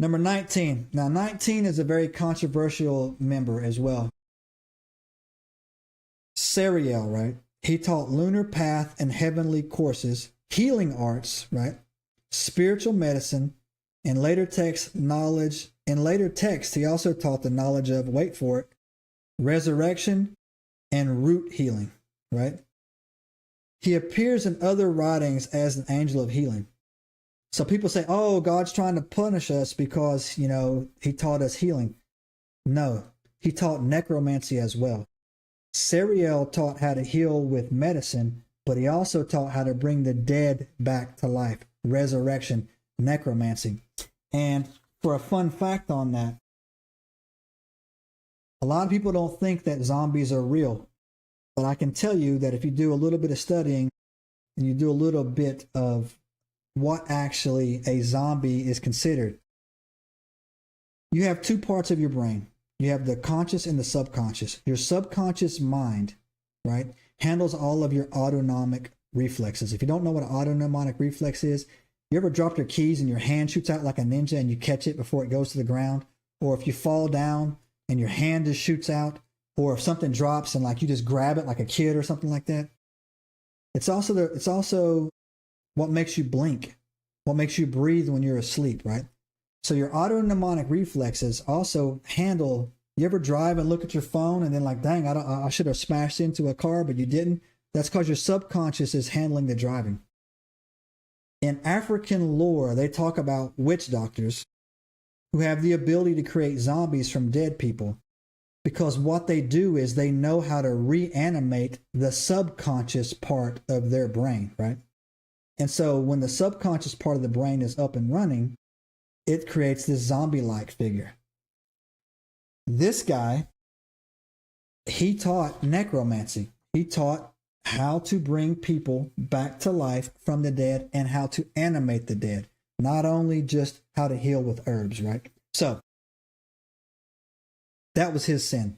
Number 19. Now, 19 is a very controversial member as well. Sariel, right? He taught lunar path and heavenly courses, healing arts, right? Spiritual medicine, and later text knowledge. In later texts, he also taught the knowledge of, wait for it, resurrection and root healing, right? He appears in other writings as an angel of healing. So people say, oh, God's trying to punish us because, he taught us healing. No, he taught necromancy as well. Seriel taught how to heal with medicine, but he also taught how to bring the dead back to life, resurrection, necromancy. And for a fun fact on that, a lot of people don't think that zombies are real, but I can tell you that if you do a little bit of studying and you do a little bit of what actually a zombie is considered, you have two parts of your brain. You have the conscious and the subconscious. Your subconscious mind, right, handles all of your autonomic reflexes. If you don't know what an autonomic reflex is, you ever dropped your keys and your hand shoots out like a ninja and you catch it before it goes to the ground? Or if you fall down and your hand just shoots out, or if something drops and like you just grab it like a kid or something like that. It's also what makes you blink, what makes you breathe when you're asleep, right? So your autonomic reflexes also handle, you ever drive and look at your phone and then like, dang, I should have smashed into a car, but you didn't? That's because your subconscious is handling the driving. In African lore, they talk about witch doctors who have the ability to create zombies from dead people because what they do is they know how to reanimate the subconscious part of their brain, right? And so when the subconscious part of the brain is up and running, it creates this zombie-like figure. This guy, he taught necromancy. He taught how to bring people back to life from the dead and how to animate the dead. Not only just how to heal with herbs, right? So, that was his sin.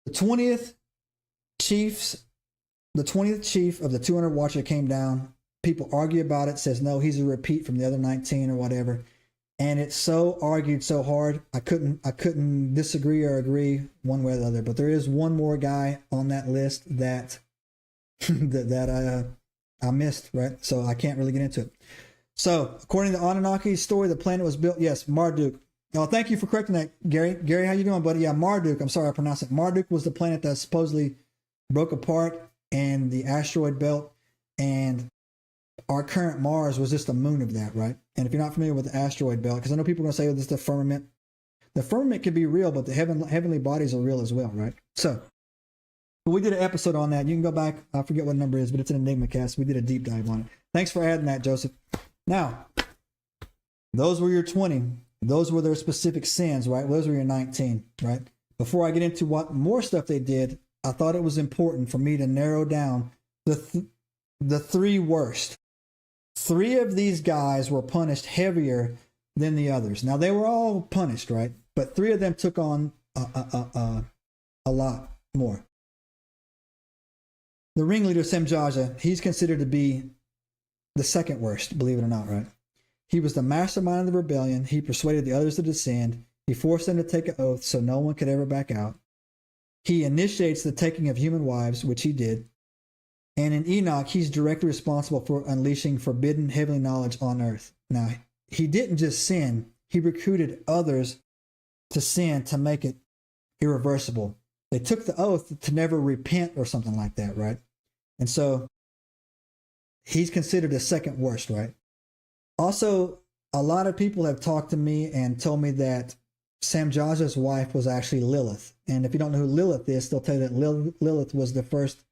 The 20th chief of the 200 Watcher came down. People argue about it, says no, he's a repeat from the other 19 or whatever. And it's so argued so hard, I couldn't disagree or agree one way or the other. But there is one more guy on that list that I missed, right? So I can't really get into it. So according to Anunnaki's story, the planet was built. Yes, Marduk. Oh, thank you for correcting that, Gary. Gary, how you doing, buddy? Yeah, Marduk. I'm sorry I pronounced it. Marduk was the planet that supposedly broke apart in the asteroid belt, and our current Mars was just a moon of that, right? And if you're not familiar with the asteroid belt, because I know people are going to say, oh, this is the firmament. The firmament could be real, but the heavenly bodies are real as well, right? So, we did an episode on that. You can go back. I forget what number it is, but it's an Enigma cast. We did a deep dive on it. Thanks for adding that, Joseph. Now, those were your 20. Those were their specific sins, right? Those were your 19, right? Before I get into what more stuff they did, I thought it was important for me to narrow down the three worst. 3 of these guys were punished heavier than the others. Now, they were all punished, right? But 3 of them took on a lot more. The ringleader, Semjaja, he's considered to be the second worst, believe it or not, right? He was the mastermind of the rebellion. He persuaded the others to descend. He forced them to take an oath so no one could ever back out. He initiates the taking of human wives, which he did. And in Enoch, he's directly responsible for unleashing forbidden heavenly knowledge on earth. Now, he didn't just sin. He recruited others to sin to make it irreversible. They took the oath to never repent or something like that, right? And so he's considered the second worst, right? Also, a lot of people have talked to me and told me that Semjaja's wife was actually Lilith. And if you don't know who Lilith is, they'll tell you that Lilith was the first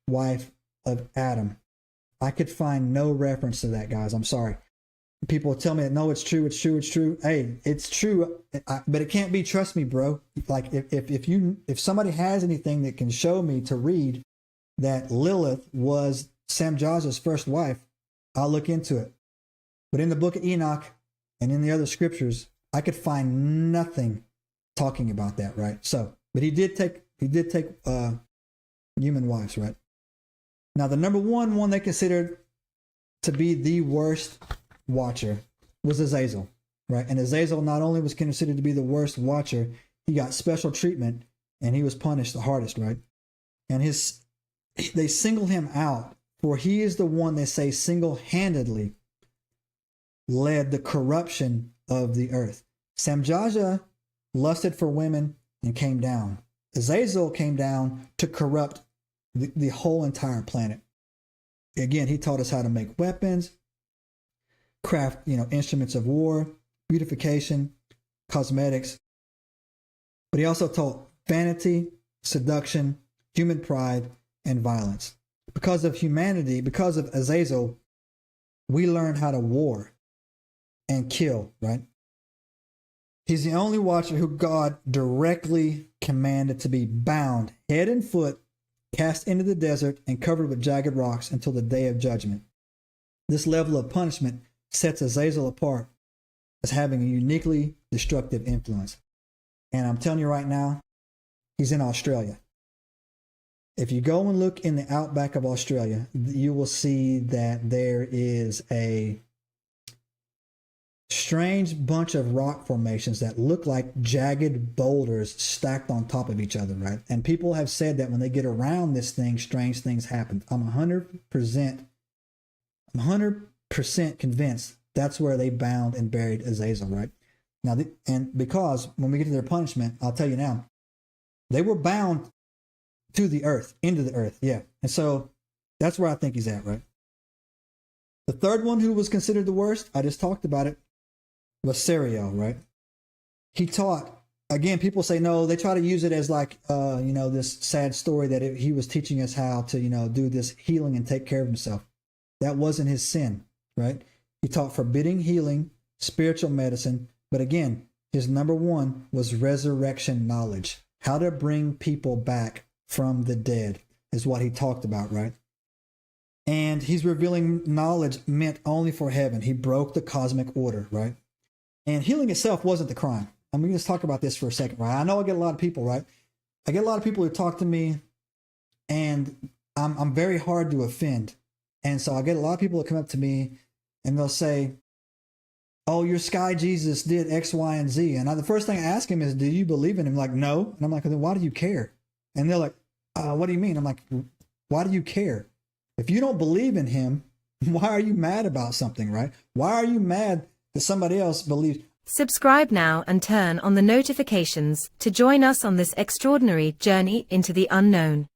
wife of Adam. I could find no reference to that, guys. I'm sorry. People tell me that, no, it's true, it's true, it's true. Hey, it's true, but it can't be. Trust me, bro. Like, if somebody has anything that can show me to read that Lilith was Semjaja's first wife, I'll look into it. But in the Book of Enoch and in the other scriptures, I could find nothing talking about that, right? So, but he did take human wives, right? Now, the number one they considered to be the worst watcher was Azazel, right? And Azazel not only was considered to be the worst watcher, he got special treatment and he was punished the hardest, right? And they singled him out, for he is the one they say single-handedly led the corruption of the earth. Samjaja lusted for women and came down. Azazel came down to corrupt the whole entire planet. Again, he taught us how to make weapons, craft, instruments of war, beautification, cosmetics. But he also taught vanity, seduction, human pride, and violence. Because of humanity, because of Azazel, we learn how to war and kill, right? He's the only watcher who God directly commanded to be bound head and foot, cast into the desert, and covered with jagged rocks until the day of judgment. This level of punishment sets Azazel apart as having a uniquely destructive influence. And I'm telling you right now, he's in Australia. If you go and look in the outback of Australia, you will see that there is a strange bunch of rock formations that look like jagged boulders stacked on top of each other, right? And people have said that when they get around this thing, strange things happen. I'm 100% convinced that's where they bound and buried Azazel, right? Now, and because when we get to their punishment, I'll tell you now, they were bound to the earth, into the earth, yeah. And so that's where I think he's at, right? The third one who was considered the worst, I just talked about it, was Seriel, right? He taught, again, people say no, they try to use it as like, this sad story that he was teaching us how to, do this healing and take care of himself. That wasn't his sin, right? He taught forbidding healing, spiritual medicine, but again, his number one was resurrection knowledge. How to bring people back from the dead is what he talked about, right? And he's revealing knowledge meant only for heaven. He broke the cosmic order, right? And healing itself wasn't the crime. I'm going to just talk about this for a second, right? I know I get a lot of people, right? I get a lot of people who talk to me and I'm very hard to offend. And so I get a lot of people that come up to me and they'll say, oh, your sky Jesus did X, Y, and Z. And the first thing I ask him is, do you believe in him? Like, no. And I'm like, then why do you care? And they're like, what do you mean? I'm like, why do you care? If you don't believe in him, why are you mad about something, right? Why are you mad that somebody else believes? Subscribe now and turn on the notifications to join us on this extraordinary journey into the unknown.